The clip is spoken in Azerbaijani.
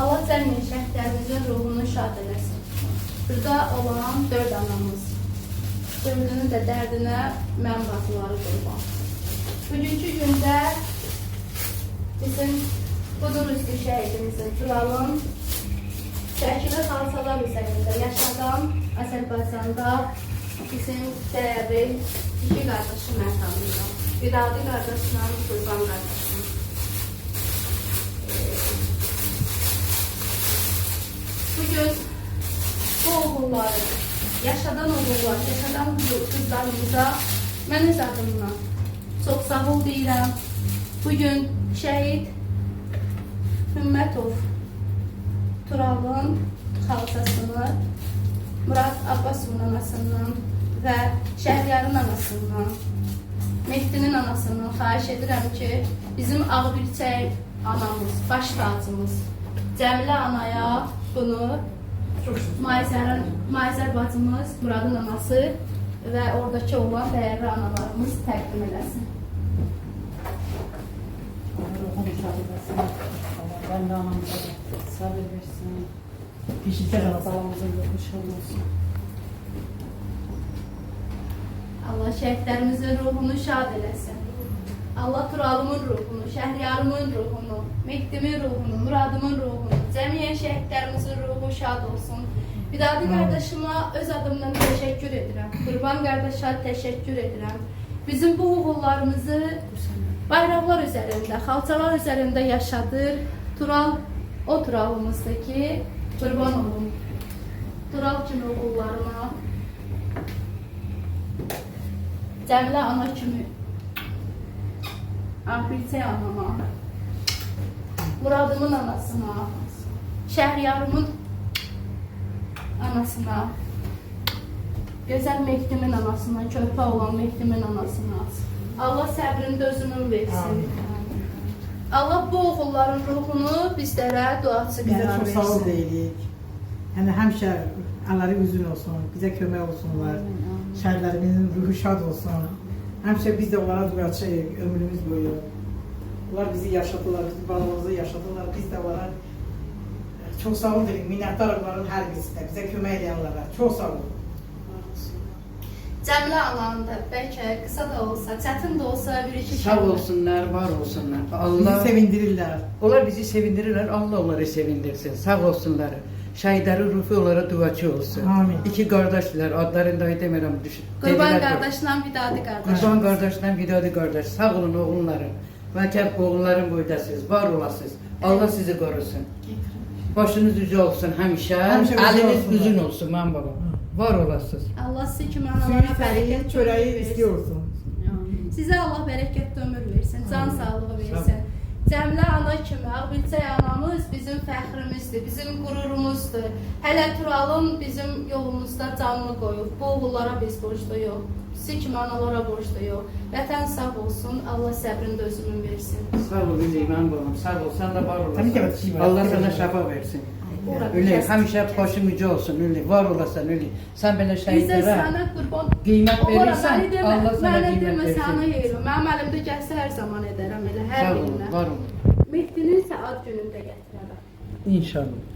Allah cəmi şəhidlərimizin ruhunu şad eləsin. Burada olan 4 anamız. Dördünün də dərdinə mən bacıları qurban. Bugünkü gündə bizim Quduruzlu şəhidimizin Turalın Şəkili xalçalar üzərində yaşadan Azərbaycanda bizim dəyərli iki qardaşı mən tanıyıram. Vidadi qardaşla Qurban qardaşım. Bugün bu oğulları, yaşadan oğullar, yaşadan qızlarımıza mən öz adımdan çox sağ ol deyirəm. Bugün şəhid Hümmətov Turalın xalçasını Murad Abbasovun anasından və Şəhriyarın anasından, Mehdinin anasından xahiş edirəm ki, bizim Ağbirçək anamız, baş tacımız Cəmilə anaya bunu Mayzər bacımız, Muradın anası və oradakı olan dəyərli analarımız təqdim eləsin. Ben de anamıza sabır versin. Pişikler alamızın yokmuş olmasın. Allah şəhidlərimizin ruhunu şad eləsin. Allah Turalımın ruhunu, Şəhriyarımın ruhunu, Mehdimin ruhunu, Muradımın ruhunu, cəmiyyən şəhidlərimizin ruhu şad olsun. Vidadi qardaşıma öz adımdan təşəkkür edirəm. Qurban qardaşa təşəkkür edirəm. Bizim bu oğullarımızı bayraqlar üzərində, xalçalar üzərində yaşadır. Tural o Turalımızdır ki, qurban olun. Tural kimi oğullarına, Cəmilə ana kimi, Ahbilçək anama, Muradımın anasına, Şəhriyarımın anasına, gözəl Mehdimin anasına, körpə olan Mehdimin anasına, Allah səbrin dözünün versin. Allah bu oğulların ruhunu bizlərə duaçı qərar versin. Biz də çox sağ ol deyirik. Yəni həmişə əlləri üzün olsun, bizə kömək olsunlar. Şəhidlərimizin ruhu şad olsun. Həmişə biz də onlara duaçıyıq ömrümüz boyu. Onlar bizi yaşadılar, bizi balımızı yaşadılar. Biz də onlara çox sağ ol deyirik. Minnətdarıq onların hər birisinə, bizə kömək edənlərə. Çox sağ olun. Cəmilə ananın da bəlkə qısa da olsa, çətin də olsa bir-iki Sağ olsunlar, var olsunlar. Allah Bizi sevindirirlər. onlar bizi sevindirirler. Allah onları sevindirsin. Sağ olsunlar. Şəhidlərin ruhu onlara duaçı olsun. Amin. İki qardaşlar, adlarını da demirəm. Qurban qardaşla Vidadi qardaş. Qurban qardaşla Vidadi qardaş. Sağ olun oğullarım. Vəkəb oğulların boydasınız, var olasınız. Allah sizi qorusun. Başınız üzü olsun həmişə. Həmişə üzü Əliniz olsunlar. üzün olsun, mən babam. Var olasınız. Allah sizi kimi analara bərəkət çörəyi versin. istiyorsun. Sizə Allah bərəkətli ömür versin, can sağlığı versin. Cəmilə ana kimi, Ağbilçək anamız bizim fəxrimizdir, bizim qürurumuzdur. Hələ Turalın bizim yolumuzda canını qoyub. Bu oğullara biz borcluyuq. Sizi kimi analara borcluyuq. Vətən sağ olsun, Allah səbrin dözümün versin. Sağ ol Üley, mən babam. Sağ ol, sən də var Tabii ki, olasın. evet. Allah sana şəfa versin. Üley, həmişə başın ucu olsun Üley, var olasan Üley. Sən belə Bizə şəhidlərə sənə qurban qiymət verirsən, Allah Allah sana mənə qiymət demə sənə versin. yerim. Mənim əlimdə gəlsə hər zaman edərəm elə, hər Sağ ol, birinə. var ol. Mehdinin saat günündə gətirərəm. İnşallah.